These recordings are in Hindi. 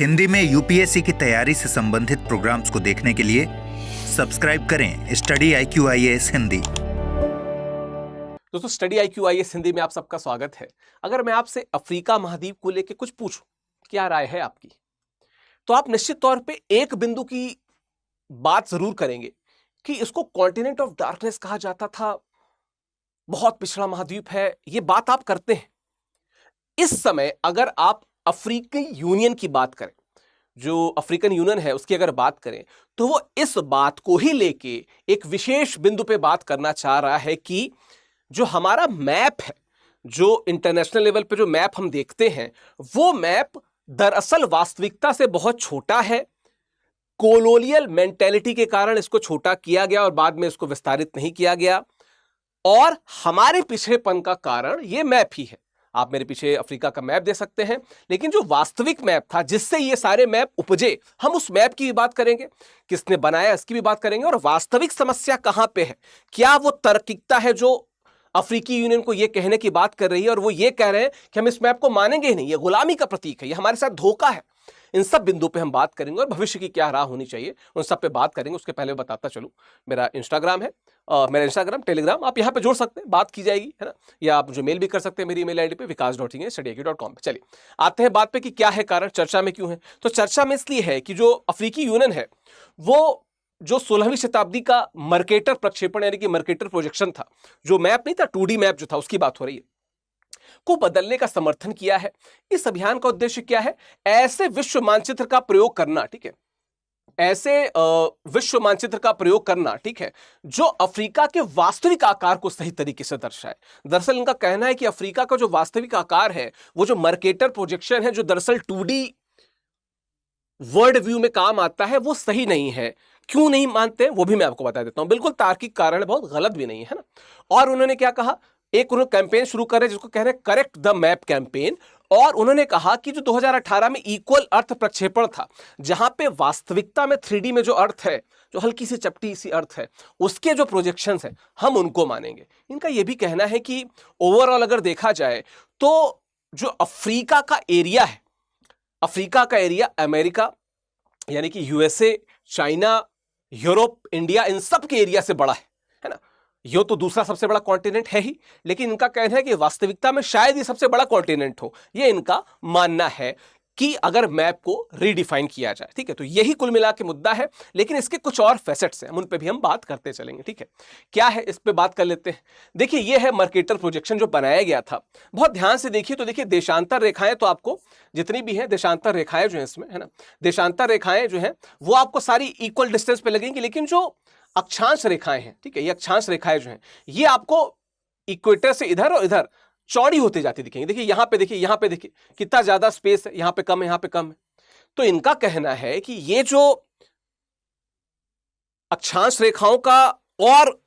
हिंदी में यूपीएससी की तैयारी से संबंधित प्रोग्राम्स को देखने के लिए सब्सक्राइब करें स्टडी IQ IAS हिंदी। दोस्तों, स्टडी IQ IAS हिंदी में आप सबका स्वागत है। अगर मैं आपसे अफ्रीका महाद्वीप को लेकर कुछ पूछूं, क्या राय है आपकी, तो आप निश्चित तौर पे एक बिंदु की बात जरूर करेंगे कि इसको कॉन्टिनेंट ऑफ डार्कनेस कहा जाता था, बहुत पिछड़ा महाद्वीप है। ये बात आप करते हैं। इस समय अगर आप अफ्रीकी यूनियन की बात करें, जो अफ्रीकन यूनियन है उसकी अगर बात करें, तो वो इस बात को ही लेके एक विशेष बिंदु पे बात करना चाह रहा है कि जो हमारा मैप है, जो इंटरनेशनल लेवल पे जो मैप हम देखते हैं, वो मैप दरअसल वास्तविकता से बहुत छोटा है। कोलोनियल मेंटेलिटी के कारण इसको छोटा किया गया और बाद में इसको विस्तारित नहीं किया गया, और हमारे पिछड़ेपन का कारण ये मैप ही है। आप मेरे पीछे अफ्रीका का मैप दे सकते हैं, लेकिन जो वास्तविक मैप था जिससे ये सारे मैप उपजे, हम उस मैप की भी बात करेंगे, किसने बनाया इसकी भी बात करेंगे, और वास्तविक समस्या कहां पे है। क्या वो तार्किकता है जो अफ्रीकी यूनियन को ये कहने की बात कर रही है, और वो ये कह रहे हैं कि हम इस मैप को मानेंगे ही नहीं, ये गुलामी का प्रतीक है, ये हमारे साथ धोखा है। इन सब बिंदु पे हम बात करेंगे और भविष्य की क्या राह होनी चाहिए उन सब पे बात करेंगे। उसके पहले बताता चलूं, मेरा इंस्टाग्राम है, मेरा इंस्टाग्राम टेलीग्राम, आप यहाँ पे जुड़ सकते हैं, बात की जाएगी, है ना। या आप जो मेल भी कर सकते हैं मेरी ईमेल आईडी पे vikas.singh@studiaq.com पे। चलिए आते हैं बात पे कि क्या है कारण, चर्चा में क्यों है। तो चर्चा में इसलिए है कि जो अफ्रीकी यूनियन है, वो जो 16वीं शताब्दी का मर्केटर प्रक्षेपण यानी कि मर्केटर प्रोजेक्शन था, जो मैप नहीं था, 2D मैप जो था, उसकी बात हो रही है, को बदलने का समर्थन किया है। इस अभियान का उद्देश्य क्या है? ऐसे विश्व मानचित्र का प्रयोग करना, ठीक है, ऐसे विश्व मानचित्र का प्रयोग करना, ठीक है, जो अफ्रीका के वास्तविक आकार को सही तरीके से दर्शाए। दरअसल इनका कहना है कि अफ्रीका का जो वास्तविक आकार है, वो जो मर्केटर प्रोजेक्शन है, जो दरअसल 2D वर्ल्ड व्यू में काम आता है, वो सही नहीं है। क्यों नहीं मानते हैं वो भी मैं आपको बता देता हूं। बिल्कुल तार्किक कारण है, बहुत गलत भी नहीं है ना। और उन्होंने क्या कहा, एक उन्होंने कैंपेन शुरू कर रहे जिसको कह रहे हैं करेक्ट द मैप कैंपेन। और उन्होंने कहा कि जो 2018 में इक्वल अर्थ प्रक्षेपण था, जहां पे वास्तविकता में 3D में जो अर्थ है, जो हल्की सी चपटी सी अर्थ है, उसके जो प्रोजेक्शंस हैं, हम उनको मानेंगे। इनका यह भी कहना है कि ओवरऑल अगर देखा जाए तो जो अफ्रीका का एरिया है, अफ्रीका का एरिया अमेरिका यानी कि USA, चाइना, यूरोप, इंडिया, इन सब के एरिया से बड़ा है ना। यो तो दूसरा सबसे बड़ा कॉन्टिनेंट है ही, लेकिन इनका कहना है कि वास्तविकता में शायद ये सबसे बड़ा कॉन्टिनेंट हो। ये इनका मानना है कि अगर मैप को रीडिफाइन किया जाए, ठीक है। तो यही कुल मिला के मुद्दा है, लेकिन इसके कुछ और फैसेट्स हैं, उन पे भी हम बात करते चलेंगे, ठीक है। क्या है इस पे बात कर लेते हैं। देखिए, ये है मर्केटर प्रोजेक्शन जो बनाया गया था। बहुत ध्यान से देखिए तो देखिए, देशांतर रेखाएं तो आपको जितनी भी है, देशांतर रेखाएं जो है इसमें, है ना, देशांतर रेखाएं जो है वो आपको सारी इक्वल डिस्टेंस पे लगेंगी, लेकिन जो अक्षांश रेखाएं हैं, ठीक है, ये अक्षांश रेखाएं जो हैं, ये आपको इक्वेटर से इधर और इधर चौड़ी होती जाती दिखेंगी। देखिए यहां पे, देखिए यहां पे, देखिए कितना ज्यादा स्पेस है, यहां पे कम है, यहां पे कम है। तो इनका कहना है कि ये जो अक्षांश रेखाओं का और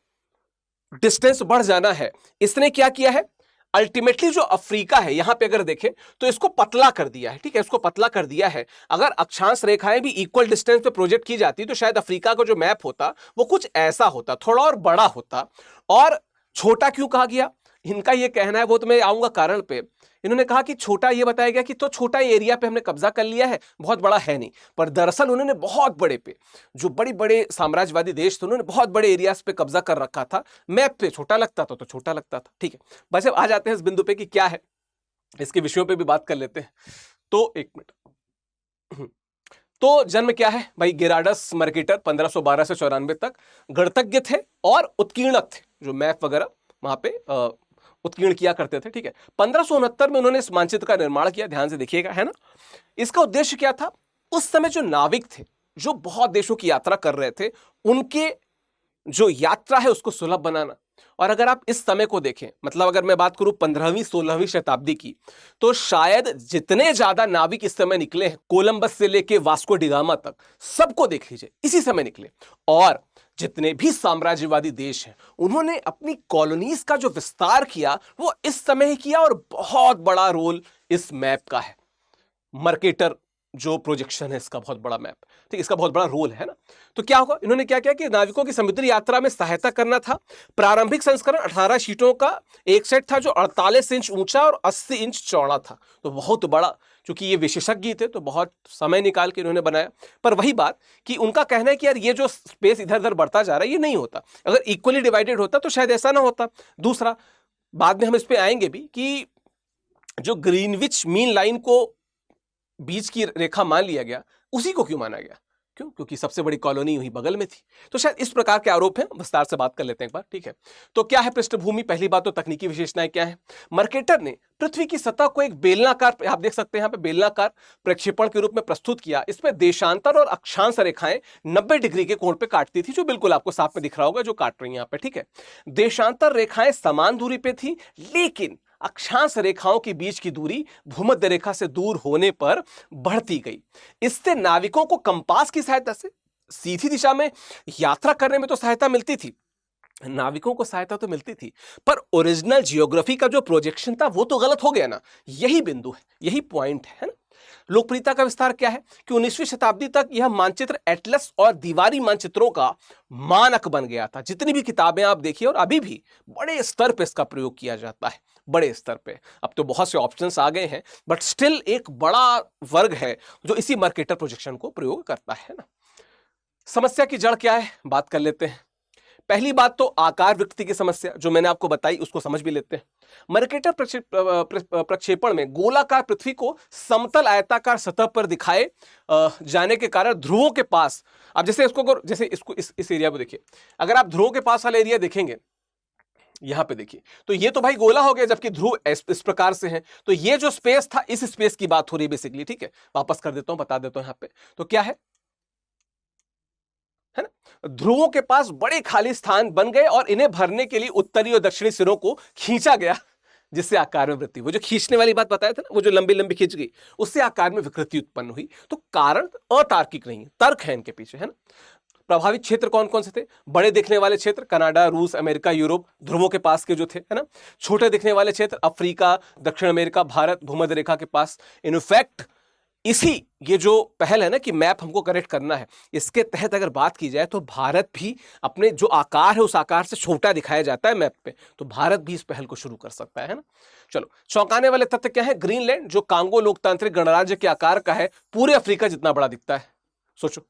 डिस्टेंस बढ़ जाना है, इसने क्या किया है, अल्टीमेटली जो अफ्रीका है, यहां पे अगर देखें तो इसको पतला कर दिया है, ठीक है, इसको पतला कर दिया है। अगर अक्षांश रेखाएं भी इक्वल डिस्टेंस पे प्रोजेक्ट की जाती तो शायद अफ्रीका का जो मैप होता वो कुछ ऐसा होता, थोड़ा और बड़ा होता। और छोटा क्यों कहा गया, इनका ये कहना है, वो तो मैं आऊंगा कारण पे। इन्होंने कहा कि छोटा ये बताया गया कि तो छोटा एरिया पे हमने कब्जा कर लिया है, बहुत बड़ा है नहीं। पर दरअसल उन्होंने बहुत बड़े पे, जो बड़े बड़े साम्राज्यवादी देश थे, उन्होंने बहुत बड़े एरियाज पे कब्जा कर रखा था। मैप पे छोटा लगता था तो छोटा लगता था, ठीक है। बस अब आ जाते हैं इस बिंदु पे कि क्या है, इसके विषयों पे भी बात कर लेते हैं। तो एक मिनट। तो जन्म क्या है भाई, गेराडस मर्केटर 1512 से 94 तक गणतज्ञ थे और उत्कीर्णक थे, जो मैप वगैरह वहां पे उत्कीर्ण किया करते थे, ठीक है। 1569 में उन्होंने इस मानचित्र का निर्माण किया, ध्यान से देखिएगा, है ना। इसका उद्देश्य क्या था, उस समय जो नाविक थे, जो बहुत देशों की यात्रा कर रहे थे, उनके जो यात्रा है उसको सुलभ बनाना। और अगर आप इस समय को देखें, मतलब अगर मैं बात करूं 15वीं 16वीं शताब्दी की, तो शायद जितने ज्यादा नाविक इस समय निकले हैं, कोलंबस से लेके वास्को डिगामा तक, सबको देख लीजिए इसी समय निकले। और जितने भी साम्राज्यवादी देश हैं, उन्होंने अपनी कॉलोनीज का जो विस्तार किया वो इस समय ही किया, और बहुत बड़ा रोल इस मैप का है, मर्केटर जो प्रोजेक्शन है इसका बहुत बड़ा मैप, ठीक, इसका बहुत बड़ा रोल है ना। तो क्या होगा, इन्होंने क्या किया कि नाविकों की समुद्री यात्रा में सहायता करना था। प्रारंभिक संस्करण 18 शीटों का एक सेट था जो 48 इंच ऊंचा और 80 इंच चौड़ा था, तो बहुत बड़ा, क्योंकि ये विशेषज्ञ थे तो बहुत समय निकाल के इन्होंने बनाया। पर वही बात कि उनका कहना है कि यार ये जो स्पेस इधर उधर बढ़ता जा रहा है ये नहीं होता, अगर इक्वली डिवाइडेड होता तो शायद ऐसा ना होता। दूसरा, बाद में हम इस पे आएंगे भी कि जो ग्रीनविच मीन लाइन को बीच की रेखा मान लिया गया, उसी को क्यों माना गया? क्यों? क्योंकि सबसे बड़ी कॉलोनी वही बगल में थी। तो शायद इस प्रकार के आरोप हैं, विस्तार से बात कर लेते हैं एक बार, ठीक है। तो क्या है पृष्ठभूमि? पहली बात तो तकनीकी विशेषताएं क्या है। मर्केटर ने पृथ्वी की सतह को एक बेलनाकार, आप देख सकते हैं यहां पे बेलनाकार प्रक्षेपण के रूप में प्रस्तुत किया। इसमें देशांतर और अक्षांश रेखाएं 90 डिग्री के कोण पे काटती थी, जो बिल्कुल आपको साफ में दिख रहा होगा जो काट रही है यहां पे, ठीक है। देशांतर रेखाएं समान दूरी पे थी, लेकिन अक्षांश रेखाओं के बीच की दूरी भूमध्य रेखा से दूर होने पर बढ़ती गई। इससे नाविकों को कंपास की सहायता से सीधी दिशा में यात्रा करने में तो सहायता मिलती थी, नाविकों को सहायता तो मिलती थी, पर ओरिजिनल जियोग्राफी का जो प्रोजेक्शन था वो तो गलत हो गया ना। यही बिंदु है, यही पॉइंट है ना। लोकप्रियता का विस्तार क्या है कि 19वीं शताब्दी तक यह मानचित्र एटलस और दीवारी मानचित्रों का मानक बन गया था। जितनी भी किताबें आप देखिए, और अभी भी बड़े स्तर पे इसका प्रयोग किया जाता है, बड़े स्तर पे। अब तो बहुत से ऑप्शंस आ गए हैं, बट स्टिल एक बड़ा वर्ग है जो इसी मर्केटर प्रोजेक्शन को प्रयोग करता है ना। समस्या की जड़ क्या है, बात कर लेते हैं। पहली बात तो आकार विकृति की समस्या, जो मैंने आपको बताई, उसको समझ भी लेते हैं। मर्केटर प्रक्षेपण में गोलाकार पृथ्वी को समतल आयताकार सतह पर दिखाए जाने के कारण ध्रुवों के पास, अब जैसे इसको इस एरिया को देखिए, अगर आप ध्रुवों के पास वाला एरिया देखेंगे, यहां पे देखिए, तो ये तो भाई गोला हो गया, जबकि ध्रुव इस प्रकार से है। तो ये जो स्पेस था, इस स्पेस की बात हो रही है बेसिकली, ठीक है। वापस कर देता हूं, बता देता हूं यहां पे। तो क्या है ना, ध्रुवों के पास बड़े खाली स्थान बन गए और इन्हें भरने के लिए उत्तरी और दक्षिणी सिरों को खींचा गया, जिससे आकार में वृद्धि, वो जो खींचने वाली बात बताया था ना, वो जो लंबी लंबी खींच गई, उससे आकार में विकृति उत्पन्न हुई। तो कारण अतार्किक नहीं है, तर्क है इनके पीछे, है ना। प्रभावित क्षेत्र कौन कौन से थे? बड़े दिखने वाले क्षेत्र कनाडा, रूस, अमेरिका, यूरोप, ध्रुवों के पास के जो थे, है ना। छोटे दिखने वाले क्षेत्र अफ्रीका, दक्षिण अमेरिका, भारत, भूमध्य रेखा के पास। इनफैक्ट ये जो पहल है ना कि मैप हमको करेक्ट करना है, इसके तहत अगर बात की जाए तो भारत भी अपने जो आकार है उस आकार से छोटा दिखाया जाता है मैप पे, तो भारत भी इस पहल को शुरू कर सकता है ना। चलो, चौंकाने वाले तथ्य क्या है? ग्रीनलैंड जो कांगो लोकतांत्रिक गणराज्य के आकार का है, पूरे अफ्रीका जितना बड़ा दिखता है। सोचो,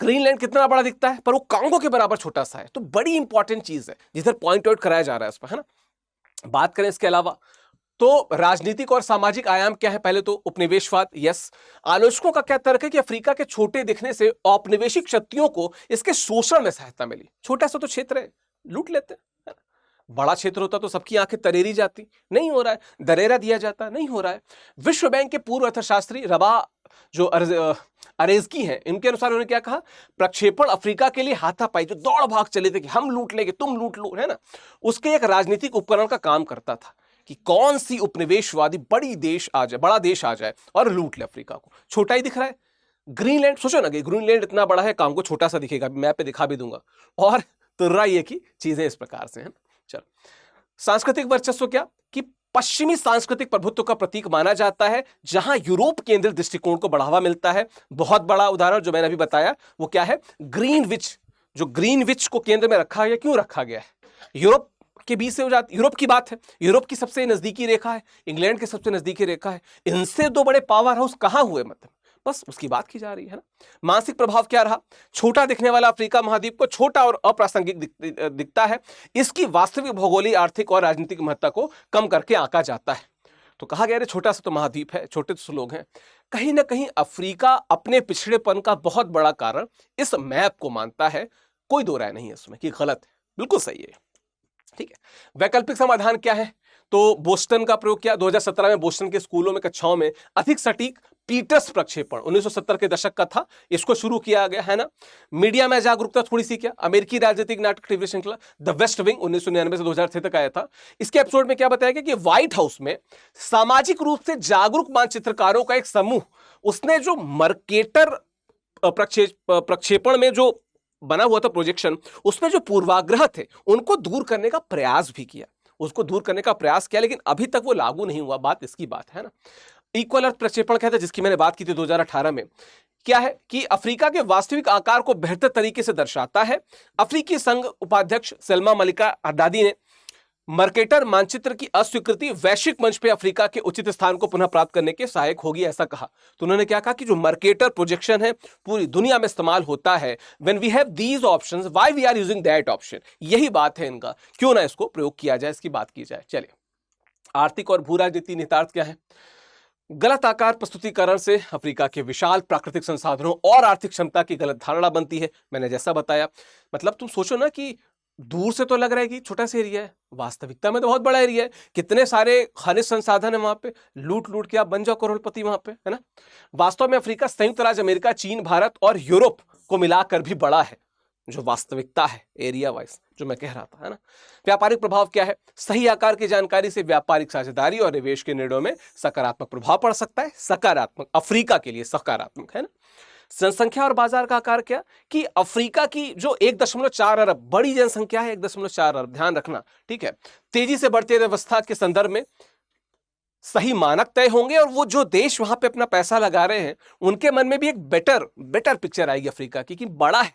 ग्रीनलैंड कितना बड़ा दिखता है, पर वो कांगो के बराबर छोटा सा है। तो बड़ी इंपॉर्टेंट चीज है जिधर पॉइंट आउट कराया जा रहा है उस पर, है ना। बात करें इसके अलावा तो राजनीतिक और सामाजिक आयाम क्या है? पहले तो उपनिवेशवाद, यस। आलोचकों का क्या तर्क है कि अफ्रीका के छोटे दिखने से औपनिवेशिक शक्तियों को इसके शोषण में सहायता मिली। छोटा सा तो क्षेत्र है, लूट लेते हैं। बड़ा क्षेत्र होता तो सबकी आंखें तरेरी जाती, नहीं हो रहा है। दरेरा दिया जाता, नहीं हो रहा है। विश्व बैंक के पूर्व अर्थशास्त्री रबा जो अरेजकी हैं, इनके अनुसार उन्होंने क्या कहा? प्रक्षेपण अफ्रीका के लिए हाथापाई, जो दौड़ भाग चले थे कि हम लूट लेंगे, तुम लूट लो, है ना, उसके एक राजनीतिक उपकरण का काम करता था कि कौन सी उपनिवेशवादी बड़ा देश आ जाए और लूट ले अफ्रीका को। छोटा ही दिख रहा है ग्रीनलैंड, सोचो ना कि ग्रीनलैंड इतना बड़ा है, कांगो छोटा सा दिखेगा, मैप पे दिखा भी दूंगा। और तुर्रा ये की चीजें इस प्रकार से हैं। चलो, सांस्कृतिक वर्चस्व क्या कि पश्चिमी सांस्कृतिक प्रभुत्व का प्रतीक माना जाता है, जहां यूरोप केंद्रित दृष्टिकोण को बढ़ावा मिलता है। बहुत बड़ा उदाहरण जो मैंने अभी बताया वो क्या है? ग्रीनविच, जो ग्रीनविच को केंद्र में रखा गया। क्यों रखा गया है? यूरोप के बीच से हो जाती, यूरोप की बात है, यूरोप की सबसे नजदीकी रेखा है, इंग्लैंड के सबसे नजदीकी रेखा है, इनसे दो बड़े पावर हाउस कहां हुए, मतलब बस उसकी बात की जा रही है ना। मानसिक प्रभाव क्या रहा? छोटा दिखने वाला अफ्रीका महाद्वीप को छोटा और अप्रासंगिक दिखता है। इसकी वास्तविक भौगोलिक, आर्थिक और राजनीतिक महत्ता को कम करके आंका जाता है। तो कहा गया छोटा सा तो महाद्वीप है, छोटे तो लोग हैं। कहीं ना कहीं अफ्रीका अपने पिछड़ेपन का बहुत बड़ा कारण इस मैप को मानता है। कोई दो राय नहीं है इसमें कि गलत है, बिल्कुल सही है, ठीक है। वैकल्पिक समाधान क्या है? तो बोस्टन का प्रयोग किया 2017 में। बोस्टन के स्कूलों में, कक्षाओं में अधिक सटीक पीटर्स प्रक्षेपण 1970 के दशक का था, इसको शुरू किया गया है ना। मीडिया में जागरूकता थोड़ी सी क्या, अमेरिकी राजनीतिक नाटक टीवी श्रृंखला द वेस्ट विंग 1999 से 2006 तक आया था। इसके एपिसोड में क्या बताया गया कि व्हाइट हाउस में सामाजिक रूप से जागरूक मानचित्रकारों का एक समूह, उसने जो मर्केटर प्रक्षेपण में जो बना हुआ था प्रोजेक्शन, उसमें जो पूर्वाग्रह थे उनको दूर करने का प्रयास भी किया, उसको दूर करने का प्रयास किया, लेकिन अभी तक वो लागू नहीं हुआ। बात इसकी बात है ना। इक्वल अर्थ प्रक्षेपण कहते हैं, जिसकी मैंने बात की थी 2018 में, क्या है कि अफ्रीका के वास्तविक आकार को बेहतर तरीके से दर्शाता है। अफ्रीकी संघ उपाध्यक्ष सलमा मलिका हद्दादी ने मर्केटर मानचित्र की अस्वीकृति वैश्विक मंच पे अफ्रीका के उचित स्थान को पुनः प्राप्त करने के सहायक होगी, ऐसा कहा। तो उन्होंने क्या कहा कि जो मर्केटर प्रोजेक्शन है पूरी दुनिया में इस्तेमाल होता है, when we have these options why we are using that option, यही बात है इनका, क्यों ना इसको प्रयोग किया जाए, इसकी बात की जाए। चलिए, आर्थिक और भू राजनीति निहितार्थ क्या है। गलत आकार प्रस्तुतिकरण से अफ्रीका के विशाल प्राकृतिक संसाधनों और आर्थिक क्षमता की गलत धारणा बनती है। मैंने जैसा बताया, मतलब तुम सोचो ना कि दूर से तो लग रहा है कि छोटा सा एरिया है, वास्तविकता में तो बहुत बड़ा एरिया है, कितने सारे खनिज संसाधन है वहां पे, लूट लूट के आप बन जाओ करोड़पति वहां पे, है ना। वास्तव में अफ्रीका संयुक्त राज्य अमेरिका, चीन, भारत और यूरोप को मिलाकर भी बड़ा है, जो वास्तविकता है एरिया वाइज, जो मैं कह रहा था, है ना। व्यापारिक प्रभाव क्या है। सही आकार की जानकारी से व्यापारिक साझेदारी और निवेश के निर्णयों में सकारात्मक प्रभाव पड़ सकता है। सकारात्मक, अफ्रीका के लिए सकारात्मक, है ना। जनसंख्या और बाजार का आकार क्या, कि अफ्रीका की जो 1.4 अरब बड़ी जनसंख्या है, 1.4 अरब, ध्यान रखना, ठीक है। तेजी से बढ़ती अर्थव्यवस्था के संदर्भ में सही मानक तय होंगे और वो जो देश वहां पे अपना पैसा लगा रहे हैं उनके मन में भी एक बेटर पिक्चर आएगी अफ्रीका की, कि बड़ा है,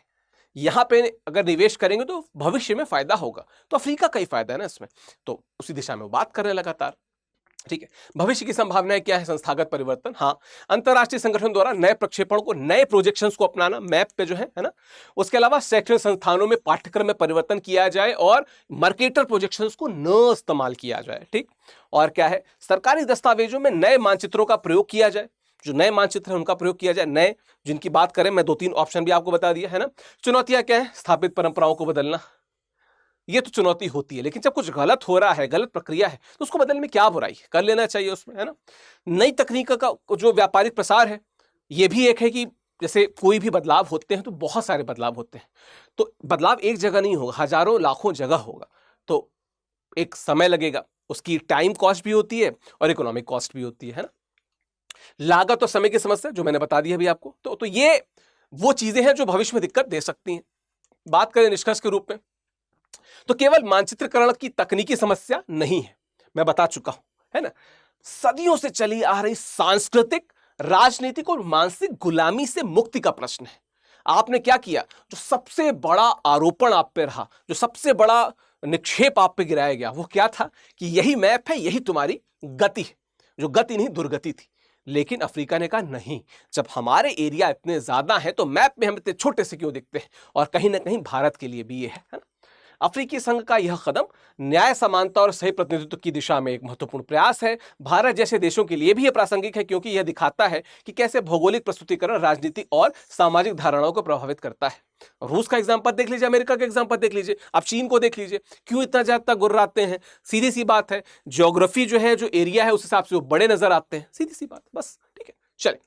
यहां पे अगर निवेश करेंगे तो भविष्य में फायदा होगा। तो अफ्रीका का ही फायदा है ना इसमें, तो उसी दिशा में वो बात कर रहे हैं लगातार, ठीक है। भविष्य की संभावनाएं क्या है। संस्थागत परिवर्तन, हाँ, अंतरराष्ट्रीय संगठन द्वारा नए प्रक्षेपण को, नए प्रोजेक्शंस को अपनाना, मैप पे जो है ना। उसके अलावा शैक्षणिक संस्थानों में पाठ्यक्रम में परिवर्तन किया जाए और मर्केटर प्रोजेक्शंस को न इस्तेमाल किया जाए, ठीक। और क्या है, सरकारी दस्तावेजों में नए मानचित्रों का प्रयोग किया जाए, जो नए मानचित्र है उनका प्रयोग किया जाए, नए जिनकी बात करें, मैं 2-3 ऑप्शन भी आपको बता दिया है ना। चुनौतियां क्या है, स्थापित परंपराओं को बदलना, ये तो चुनौती होती है, लेकिन जब कुछ गलत हो रहा है, गलत प्रक्रिया है, तो उसको बदलने में क्या बुराई है, कर लेना चाहिए उसमें, है ना। नई तकनीक का जो व्यापारिक प्रसार है, ये भी एक है कि जैसे कोई भी बदलाव होते हैं तो बहुत सारे बदलाव होते हैं, तो बदलाव एक जगह नहीं होगा, हजारों लाखों जगह होगा, तो एक समय लगेगा, उसकी टाइम कॉस्ट भी होती है और इकोनॉमिक कॉस्ट भी होती है ना। लागत और समय की समस्या जो मैंने बता दी अभी आपको, तो ये वो चीजें हैं जो भविष्य में दिक्कत दे सकती हैं। बात करें निष्कर्ष के रूप में, तो केवल मानचित्रकरण की तकनीकी समस्या नहीं है, मैं बता चुका हूं, है ना। सदियों से चली आ रही सांस्कृतिक, राजनीतिक और मानसिक गुलामी से मुक्ति का प्रश्न है। आपने क्या किया, जो सबसे बड़ा आरोपण आप पे रहा, जो सबसे बड़ा निक्षेप आप पे गिराया गया, वो क्या था कि यही मैप है, यही तुम्हारी गति है, जो गति नहीं दुर्गति थी। लेकिन अफ्रीका ने कहा नहीं, जब हमारे एरिया इतने ज्यादा हैं तो मैप में हम इतने छोटे से क्यों दिखते हैं, और कहीं ना कहीं भारत के लिए भी ये है ना। अफ्रीकी संघ का यह कदम न्याय, समानता और सही प्रतिनिधित्व की दिशा में एक महत्वपूर्ण प्रयास है। भारत जैसे देशों के लिए भी यह प्रासंगिक है, क्योंकि यह दिखाता है कि कैसे भौगोलिक प्रस्तुतिकरण राजनीति और सामाजिक धारणाओं को प्रभावित करता है। रूस का एग्जाम्पल देख लीजिए, अमेरिका का एग्जाम्पल देख लीजिए, आप चीन को देख लीजिए, क्यों इतना ज्यादा गुर्राते हैं। सीधी सी बात है, ज्योग्राफी जो है, जो एरिया है, उस हिसाब से वो बड़े नजर आते हैं, सीधी सी बात, बस, ठीक है। चलिए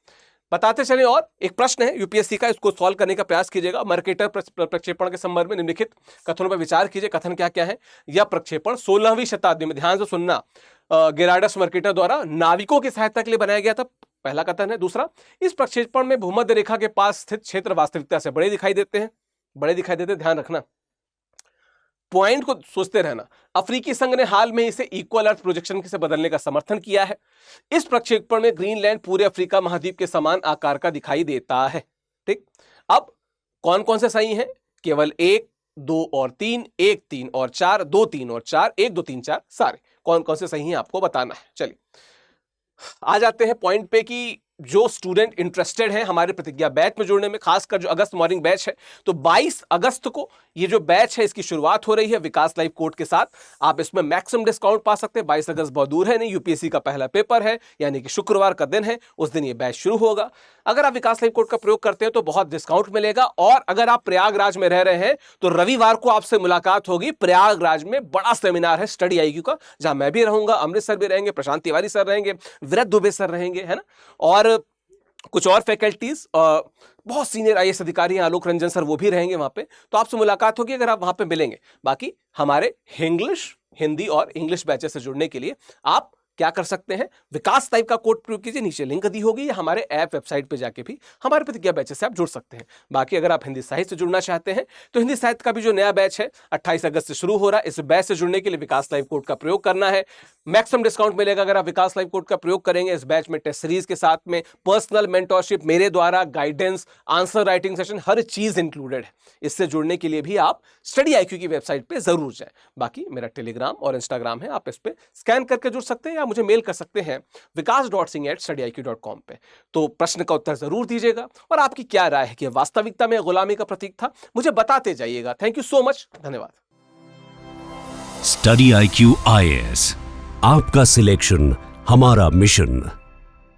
बताते चले, और एक प्रश्न है यूपीएससी का, इसको सॉल्व करने का प्रयास कीजिएगा। मर्केटर प्रक्षेपण के संदर्भ में निम्नलिखित कथनों पर विचार कीजिए। कथन क्या क्या है। यह प्रक्षेपण 16वीं शताब्दी में, ध्यान से सुनना, गेराडस मर्केटर द्वारा नाविकों की सहायता के लिए बनाया गया था, पहला कथन है। दूसरा, इस प्रक्षेपण में भूमध्य रेखा के पास स्थित क्षेत्र वास्तविकता से बड़े दिखाई देते हैं, बड़े दिखाई देते हैं, ध्यान रखना, पॉइंट को सोचते रहना। अफ्रीकी संघ ने हाल में इसे इक्वल अर्थ प्रोजेक्शन से बदलने का समर्थन किया है। इस प्रक्षेपण में ग्रीनलैंड पूरे अफ्रीका महाद्वीप के समान आकार का दिखाई देता है, ठीक। अब कौन कौन से सही हैं, केवल 1, 2 और 3, 1, 3 और 4, 2, 3 और 4, 1, 2, 3, 4, सारे कौन कौन से सही हैं आपको बताना है। चलिए आ जाते हैं पॉइंट पे कि जो स्टूडेंट इंटरेस्टेड हैं हमारे प्रतिज्ञा बैच में जुड़ने में, खासकर जो अगस्त मॉर्निंग बैच है, तो 22 अगस्त को ये जो बैच है इसकी शुरुआत हो रही है विकास लाइव कोड के साथ। आप इसमें मैक्सिमम डिस्काउंट पा सकते हैं। 22 अगस्त बहुत दूर है नहीं, यूपीएससी का पहला पेपर है, यानी कि शुक्रवार का दिन है, उस दिन ये बैच शुरू होगा। अगर आप विकास लाइव कोड का प्रयोग करते हैं तो बहुत डिस्काउंट मिलेगा। और अगर आप प्रयागराज में रह रहे हैं तो रविवार को आपसे मुलाकात होगी। प्रयागराज में बड़ा सेमिनार है स्टडी IQ का, जहां मैं भी रहूंगा, अमृत सर भी रहेंगे, प्रशांत तिवारी सर रहेंगे, विराट दुबे सर रहेंगे, है ना, और कुछ और फैकल्टीज, बहुत सीनियर IAS अधिकारी हैं, आलोक रंजन सर, वो भी रहेंगे वहां पे। तो आपसे मुलाकात होगी अगर आप वहां पे मिलेंगे। बाकी हमारे इंग्लिश, हिंदी और इंग्लिश बैचेस से जुड़ने के लिए आप क्या कर सकते हैं, विकास लाइव का कोड प्रयोग कीजिए, नीचे लिंक दी होगी, या हमारे ऐप वेबसाइट पे जाके भी हमारे प्रतिज्ञा बैच से आप जुड़ सकते हैं। बाकी अगर आप हिंदी साहित्य से जुड़ना चाहते हैं तो हिंदी साहित्य का भी जो नया बैच है 28 अगस्त से शुरू हो रहा है। इस बैच से जुड़ने के लिए विकास लाइव कोड का प्रयोग करना है, मैक्सिमम डिस्काउंट मिलेगा अगर आप विकास लाइव कोड का प्रयोग करेंगे। इस बैच में टेस्ट सीरीज के साथ में पर्सनल मेंटरशिप, मेरे द्वारा गाइडेंस, आंसर राइटिंग सेशन, हर चीज इंक्लूडेड है। इससे जुड़ने के लिए भी आप स्टडी IQ की वेबसाइट पे जरूर जाएं। बाकी मेरा टेलीग्राम और इंस्टाग्राम है, आप इस पे स्कैन करके जुड़ सकते हैं या मुझे मेल कर सकते हैं vikas.singh@studiiq.com पे। तो प्रश्न का उत्तर जरूर दीजिएगा और आपकी क्या राय है कि वास्तविकता में गुलामी का प्रतीक था, मुझे बताते जाइएगा। थैंक यू सो मच, धन्यवाद। स्टडी IQ IAS, आपका सिलेक्शन हमारा मिशन।